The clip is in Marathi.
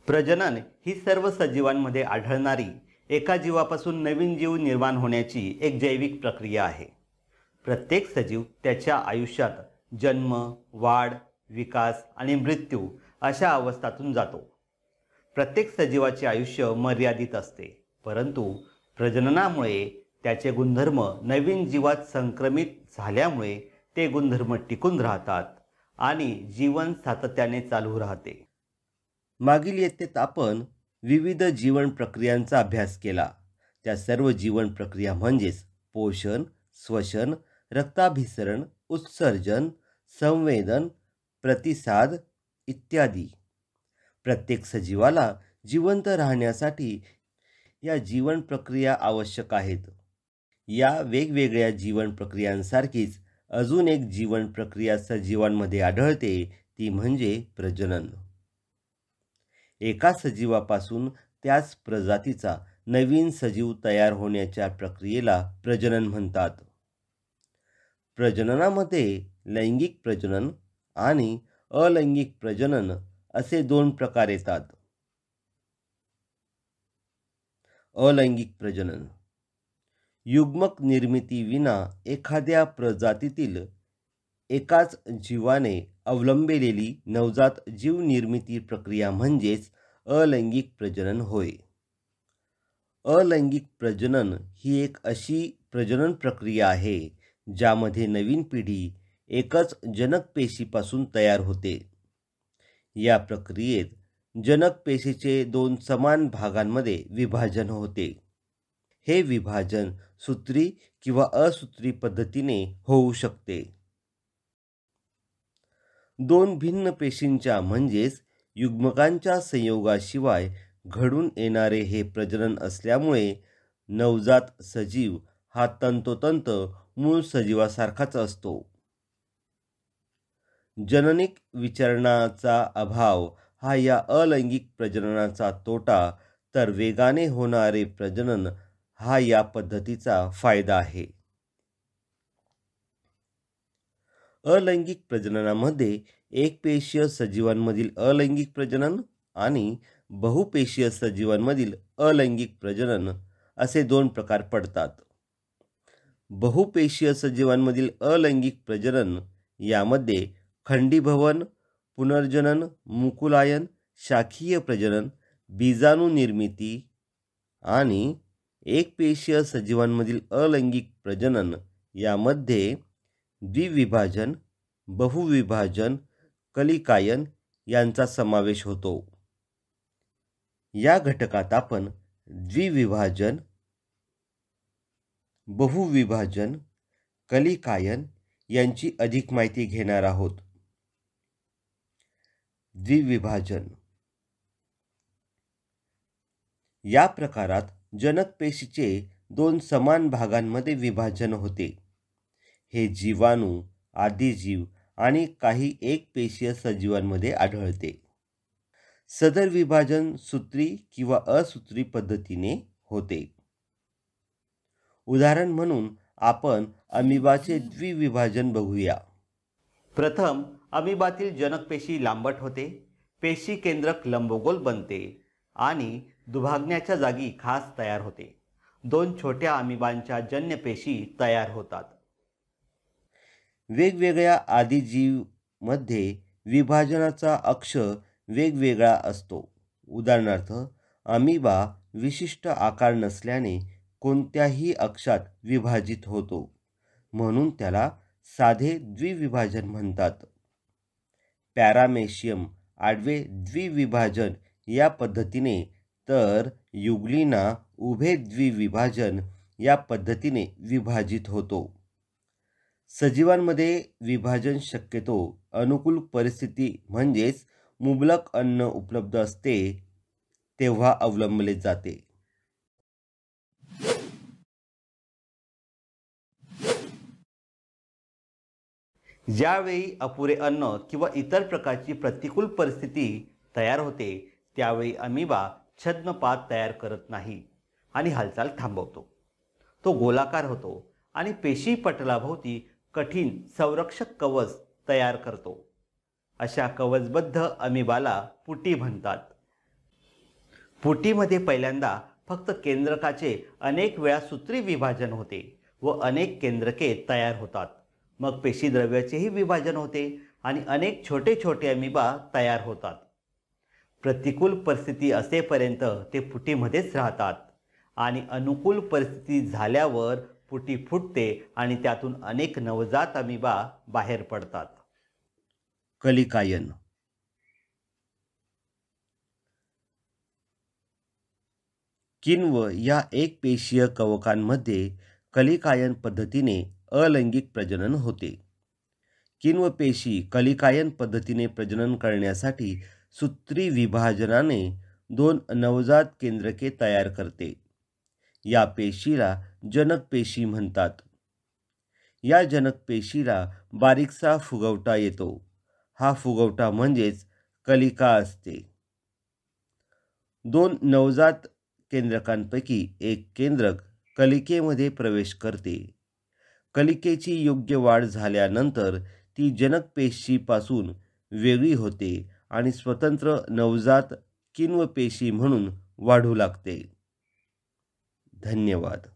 प्रजनन ही सर्व सजीवांमध्ये आढळणारी एका जीवापासून नवीन जीव निर्माण होण्याची एक जैविक प्रक्रिया आहे. प्रत्येक सजीव त्याच्या आयुष्यात जन्म, वाढ, विकास आणि मृत्यू अशा अवस्थातून जातो. प्रत्येक सजीवाचे आयुष्य मर्यादित असते, परंतु प्रजननामुळे त्याचे गुणधर्म नवीन जीवात संक्रमित झाल्यामुळे ते गुणधर्म टिकून राहतात आणि जीवन सातत्याने चालू राहते. मागील इयत्तेत आपण विविध जीवन प्रक्रियांचा अभ्यास केला. त्या सर्व जीवन प्रक्रिया म्हणजेच पोषण, श्वसन, रक्ताभिसरण, उत्सर्जन, संवेदन, प्रतिसाद इत्यादी. प्रत्येक सजीवाला जिवंत राहण्यासाठी या जीवन प्रक्रिया आवश्यक आहेत. या वेगवेगळ्या जीवन प्रक्रियांसारखीच अजून एक जीवन प्रक्रिया सजीवांमध्ये आढळते, ती म्हणजे प्रजनन. एका सजीवापासून त्याच प्रजातीचा नवीन सजीव तयार होण्याच्या प्रक्रियेला प्रजनन म्हणतात. प्रजननामध्ये लैंगिक प्रजनन आणि अलैंगिक प्रजनन असे दोन प्रकार येतात. अलैंगिक प्रजनन युग्मक निर्मितीविना एखाद्या प्रजातीतील एकाच जीवाने अवलंबिलेली नवजात जीव निर्मिती प्रक्रिया म्हणजेच अलैंगिक प्रजनन होय. अलैंगिक प्रजनन ही एक अशी प्रजनन प्रक्रिया आहे ज्यामध्ये नवीन पिढी एकच जनक पेशीपासून तयार होते. या प्रक्रियेत जनक पेशीचे दोन समान भागांमध्ये विभाजन होते. हे विभाजन सूत्री किंवा असूत्री पद्धतीने होऊ शकते. दोन भिन्न पेशींच्या म्हणजेच युग्मकांच्या संयोगाशिवाय घडून येणारे हे प्रजनन असल्यामुळे नवजात सजीव हा तंतोतंत मूळ सजीवासारखाच असतो. जननिक विचरणाचा अभाव हा या अलैंगिक प्रजननाचा तोटा, तर वेगाने होणारे प्रजनन हा या पद्धतीचा फायदा आहे. अलैंगिक प्रजननामध्ये एकपेशीय सजीवांमधील अलैंगिक प्रजनन आणि बहुपेशीय सजीवांमधील अलैंगिक प्रजनन असे दोन प्रकार पडतात. बहुपेशीय सजीवांमधील अलैंगिक प्रजनन यामध्ये खंडीभवन, पुनर्जनन, मुकुलायन, शाखीय प्रजनन, बीजाणू निर्मिती आणि एकपेशीय सजीवांमधील अलैंगिक प्रजनन यामध्ये द्विविभाजन, बहुविभाजन, कलिकायन यांचा समावेश होतो. या घटकात आपण द्विविभाजन, बहुविभाजन, कलिकायन यांची अधिक माहिती घेणार आहोत. द्विविभाजन या प्रकारात जनक पेशीचे दोन समान भागांमध्ये विभाजन होते. हे जीवाणू, आदिजीव आणि काही एकपेशीय सजीवांमध्ये आढळते. सदर विभाजन सूत्री किंवा असूत्री पद्धतीने होते. उदाहरण म्हणून आपण अमिबाचे द्विविभाजन बघूया. प्रथम अमिबातील जनक पेशी लांबट होते, पेशी केंद्रक लंबगोल बनते आणि दुभागण्याच्या जागी खास तयार होते. दोन छोट्या अमिबांच्या जन्य पेशी तयार होतात. वेगवेगळ्या आदिजीवमध्ये विभाजनाचा अक्ष वेगवेगळा असतो. उदाहरणार्थ, अमिबा विशिष्ट आकार नसल्याने कोणत्याही अक्षात विभाजित होतो, म्हणून त्याला साधे द्विविभाजन म्हणतात. पॅरामेशियम आडवे द्विविभाजन या पद्धतीने, तर युग्लिना उभे द्विविभाजन या पद्धतीने विभाजित होतो. सजीवांमध्ये विभाजन शक्यतो अनुकूल परिस्थिती म्हणजेच मुबलक अन्न उपलब्ध असते तेव्हा अवलंबले जाते. ज्यावेळी अपुरे अन्न किंवा इतर प्रकारची प्रतिकूल परिस्थिती तयार होते, त्यावेळी अमिबा छद्मपात तयार करत नाही आणि हालचाल थांबवतो. तो गोलाकार होतो आणि पेशी पटलाभोवती कठीण संरक्षक कवच तयार करतो. अशा कवचबद्ध अमिबाला पुटी म्हणतात. फुटीमध्ये पहिल्यांदा फक्त केंद्रकाचे अनेक वेळा सूत्री विभाजन होते व अनेक केंद्रके तयार होतात. मग पेशीद्रव्याचेही विभाजन होते आणि अनेक छोटे छोटे अमिबा तयार होतात. प्रतिकूल परिस्थिती असेपर्यंत ते फुटीमध्येच राहतात आणि अनुकूल परिस्थिती झाल्यावर फुटी फुटते आणि त्यातून अनेक नवजात अमिबा बाहेर पडतात. कलिकायन. किण्व या एकपेशीय कवकांमध्ये कलिकायन पद्धतीने अलैंगिक प्रजनन होते. किण्व पेशी कलिकायन पद्धतीने प्रजनन करण्यासाठी सूत्री विभाजनाने 2 नवजात केंद्रके तयार करते. या पेशीला जनक पेशी म्हणतात. या जनक पेशीला बारीकसा फुगवटा येतो. हा फुगवटा म्हणजेच कलिका असते. 2 नवजात केंद्रकांपैकी एक केंद्रक कलिकेमध्ये प्रवेश करते. कलिकेची योग्य वाढ झाल्यानंतर ती जनक पेशीपासून वेगळी होते आणि स्वतंत्र नवजात किण्व पेशी म्हणून वाढू लागते. धन्यवाद.